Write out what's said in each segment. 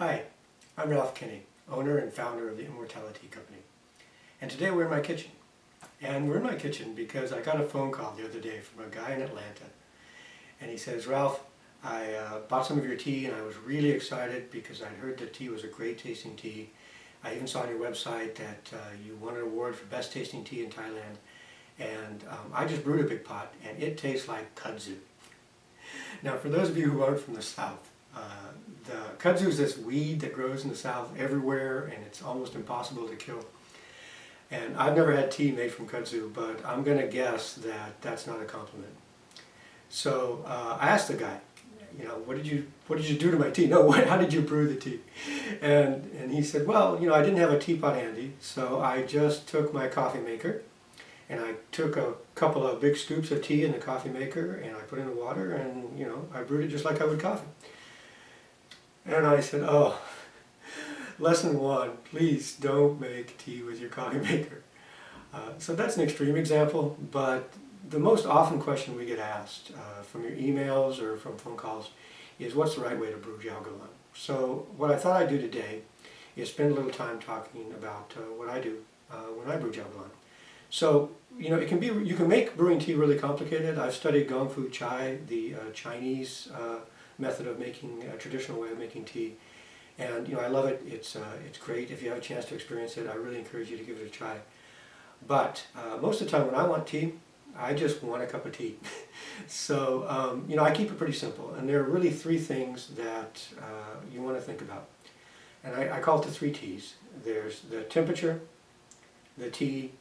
Hi, I'm Ralph Kinney, owner and founder of the Immortalitea company. And today we're in my kitchen. And we're in my kitchen because I got a phone call the other day from a guy in Atlanta. And he says, Ralph, I bought some of your tea and I was really excited because I'd heard that tea was a great tasting tea. I even saw on your website that you won an award for best tasting tea in Thailand. And I just brewed a big pot and it tastes like kudzu. Now for those of you who aren't from the South, the kudzu is this weed that grows in the South everywhere and it's almost impossible to kill. And I've never had tea made from kudzu, but I'm going to guess that that's not a compliment. So I asked the guy, you know, what did you do to my tea? No, how did you brew the tea? And he said, well, you know, I didn't have a teapot handy, so I just took my coffee maker and I took a couple of big scoops of tea in the coffee maker and I put in the water and, you know, I brewed it just like I would coffee. And I said, oh, lesson one, please don't make tea with your coffee maker. So that's an extreme example, but the most often question we get asked from your emails or from phone calls is what's the right way to brew Jiaogulan? So what I thought I'd do today is spend a little time talking about what I do when I brew Jiaogulan. So, you know, you can make brewing tea really complicated. I've studied Gong Fu Chai, the Chinese method of making, a traditional way of making tea. And, you know, I love it. It's great. If you have a chance to experience it, I really encourage you to give it a try. But most of the time when I want tea, I just want a cup of tea. So, you know, I keep it pretty simple. And there are really three things that you want to think about. And I call it the three T's. There's the temperature, the tea,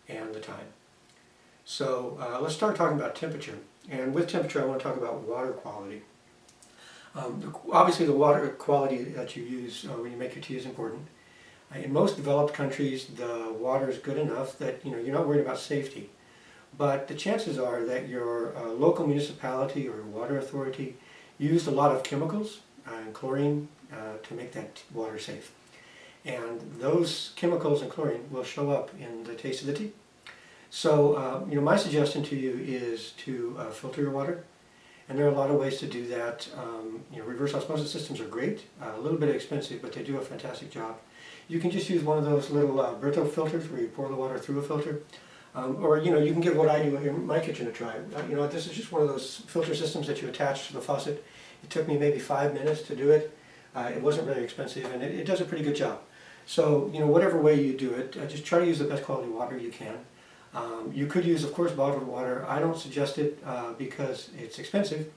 and the time. So let's start talking about temperature. And with temperature, I want to talk about water quality. Obviously, the water quality that you use when you make your tea is important. In most developed countries, the water is good enough that you're not worried about safety. But the chances are that your local municipality or water authority used a lot of chemicals and chlorine to make that water safe. And those chemicals and chlorine will show up in the taste of the tea. So, my suggestion to you is to filter your water. And there are a lot of ways to do that. Reverse osmosis systems are great, a little bit expensive, but they do a fantastic job. You can just use one of those little Berto filters where you pour the water through a filter. Or you can give what I do in my kitchen a try. This is just one of those filter systems that you attach to the faucet. It took me maybe 5 minutes to do it. It wasn't very expensive, and it does a pretty good job. So, whatever way you do it, just try to use the best quality water you can. You could use, of course, bottled water. I don't suggest it because it's expensive,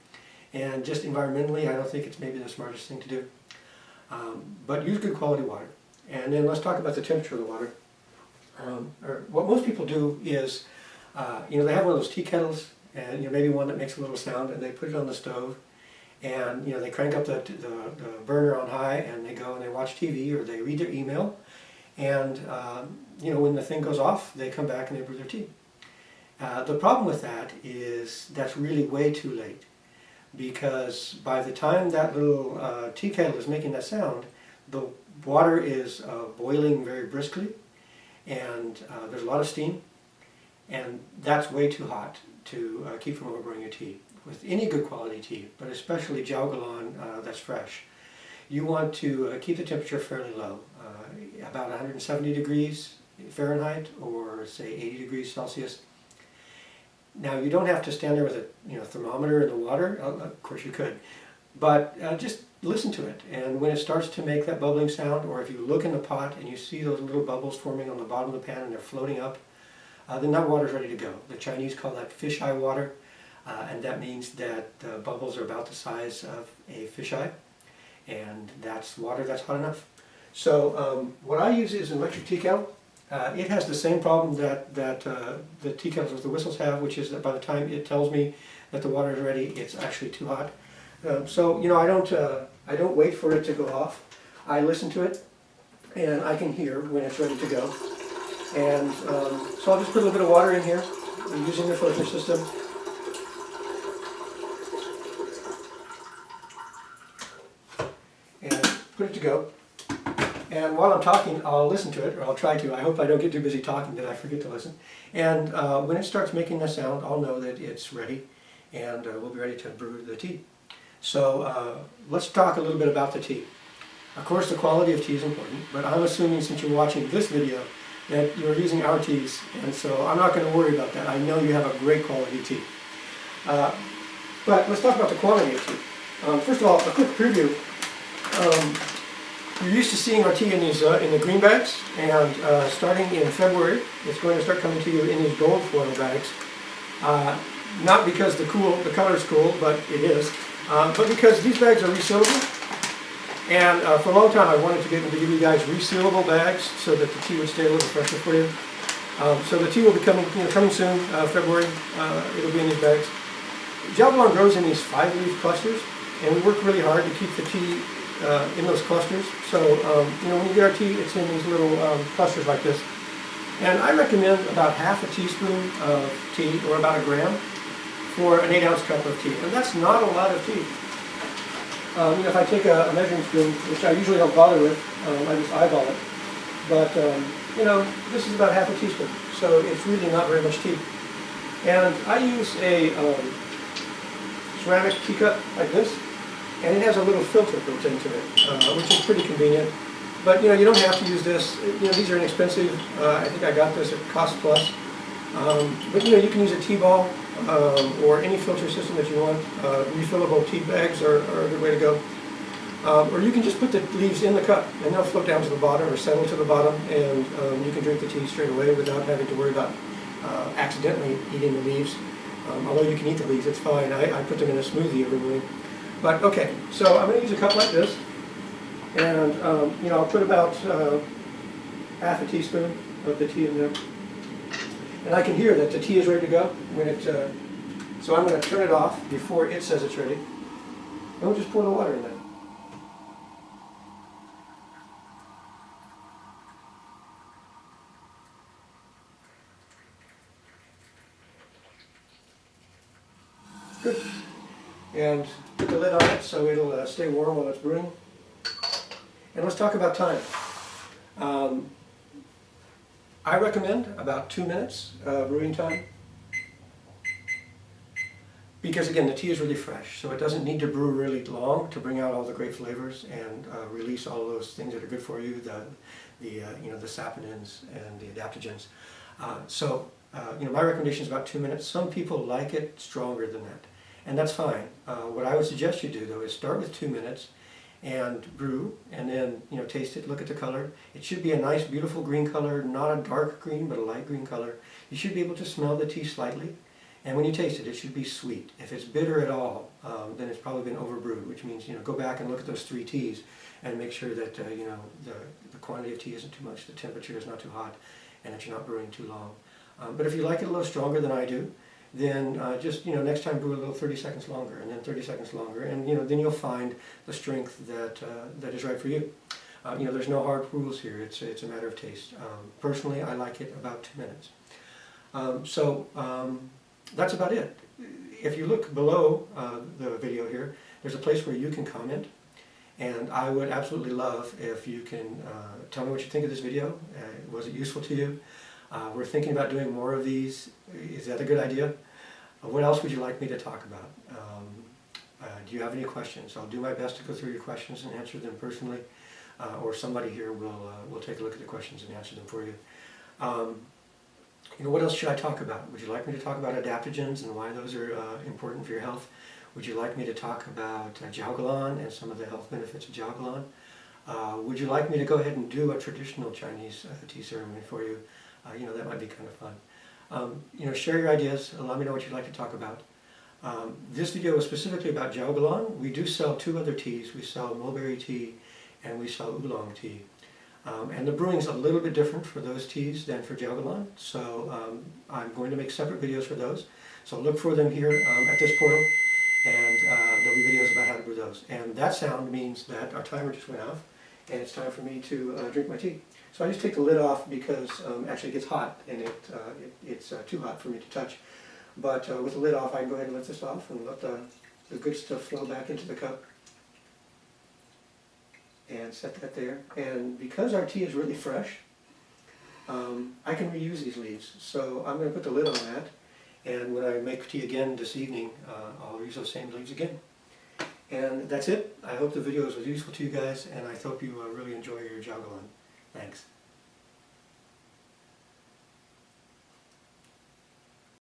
and just environmentally, I don't think it's maybe the smartest thing to do. But use good quality water. And then let's talk about the temperature of the water. Or what most people do is, they have one of those tea kettles, and maybe one that makes a little sound, and they put it on the stove, and they crank up the burner on high, and they go and they watch TV or they read their email, and when the thing goes off, they come back and they brew their tea. The problem with that is that's really way too late, because by the time that little tea kettle is making that sound, the water is boiling very briskly, and there's a lot of steam, and that's way too hot to keep from overbrewing your tea. With any good quality tea, but especially Jiaogulan that's fresh, you want to keep the temperature fairly low, about 170 degrees Fahrenheit or say 80 degrees Celsius. Now you don't have to stand there with a thermometer in the water. Of course you could, but just listen to it, and when it starts to make that bubbling sound, or if you look in the pot and you see those little bubbles forming on the bottom of the pan and they're floating up, then that water's ready to go. The Chinese call that fisheye water, and that means that the bubbles are about the size of a fisheye, and that's water that's hot enough. So what I use is an electric tea kettle. It has the same problem that the tea kettles with the whistles have, which is that by the time it tells me that the water is ready, it's actually too hot. So I don't wait for it to go off. I listen to it, and I can hear when it's ready to go. And so I'll just put a little bit of water in here, using the filter system. And put it to go. And while I'm talking, I'll listen to it, or I'll try to. I hope I don't get too busy talking that I forget to listen. And when it starts making that sound, I'll know that it's ready, and we'll be ready to brew the tea. So let's talk a little bit about the tea. Of course, the quality of tea is important, but I'm assuming since you're watching this video that you're using our teas, and so I'm not going to worry about that. I know you have a great quality tea. But let's talk about the quantity of tea. First of all, a quick preview. You're used to seeing our tea in these in the green bags, and starting in February, it's going to start coming to you in these gold foil bags. Not because the color is cool, but it is, but because these bags are resealable. And for a long time, I wanted to get them to give you guys resealable bags so that the tea would stay a little fresher for you. So the tea will be coming soon, February. It'll be in these bags. Jiaogulan grows in these 5-leaf clusters, and we work really hard to keep the tea in those clusters. So when you get our tea, it's in these little clusters like this. And I recommend about half a teaspoon of tea, or about a gram, for an 8-ounce cup of tea. And that's not a lot of tea. If I take a measuring spoon, which I usually don't bother with, I just eyeball it. But this is about half a teaspoon, so it's really not very much tea. And I use a ceramic teacup like this, and it has a little filter built into it, which is pretty convenient. But you don't have to use this. These are inexpensive. I think I got this at Cost Plus. But you can use a tea ball or any filter system that you want. Refillable tea bags are a good way to go. Or you can just put the leaves in the cup, and they'll float down to the bottom or settle to the bottom, and you can drink the tea straight away without having to worry about accidentally eating the leaves. Although you can eat the leaves, it's fine. I put them in a smoothie every morning. But okay, so I'm going to use a cup like this, and I'll put about half a teaspoon of the tea in there. And I can hear that the tea is ready to go when it. So I'm going to turn it off before it says it's ready. And we'll just pour the water in there. Good. And put the lid on it so it'll stay warm while it's brewing. And let's talk about time. I recommend about 2 minutes brewing time. Because again, the tea is really fresh, so it doesn't need to brew really long to bring out all the great flavors and release all of those things that are good for you, the saponins and the adaptogens. My recommendation is about 2 minutes. Some people like it stronger than that, and that's fine. What I would suggest you do though is start with 2 minutes and brew, and then taste it, look at the color. It should be a nice, beautiful green color, not a dark green, but a light green color. You should be able to smell the tea slightly. And when you taste it, it should be sweet. If it's bitter at all, then it's probably been overbrewed, which means go back and look at those 3 teas and make sure that the quantity of tea isn't too much, the temperature is not too hot, and that you're not brewing too long. But if you like it a little stronger than I do, then just next time brew a little 30 seconds longer, and then 30 seconds longer, and then you'll find the strength that is right for you. There's no hard rules here. It's a matter of taste. Personally, I like it about 2 minutes. That's about it. If you look below the video here, there's a place where you can comment, and I would absolutely love if you can tell me what you think of this video. Was it useful to you? We're thinking about doing more of these. Is that a good idea? What else would you like me to talk about? Do you have any questions? I'll do my best to go through your questions and answer them personally, or somebody here will take a look at the questions and answer them for you. What else should I talk about? Would you like me to talk about adaptogens and why those are important for your health? Would you like me to talk about Jiaogulan and some of the health benefits of Jiaogulan? Would you like me to go ahead and do a traditional Chinese tea ceremony for you? That might be kind of fun. Share your ideas. Let me know what you'd like to talk about. This video is specifically about Jiaogulan. We do sell 2 other teas. We sell mulberry tea and we sell oolong tea. And the brewing is a little bit different for those teas than for Jiaogulan, so I'm going to make separate videos for those. So look for them here at this portal, and there'll be videos about how to brew those. And that sound means that our timer just went off, and it's time for me to drink my tea. So I just take the lid off because actually it gets hot, and it's too hot for me to touch. But with the lid off, I can go ahead and lift this off and let the good stuff flow back into the cup. And set that there. And because our tea is really fresh, I can reuse these leaves. So I'm going to put the lid on that, and when I make tea again this evening, I'll use those same leaves again. And that's it. I hope the videos was useful to you guys, and I hope you really enjoy your Jiaogulan. Thanks.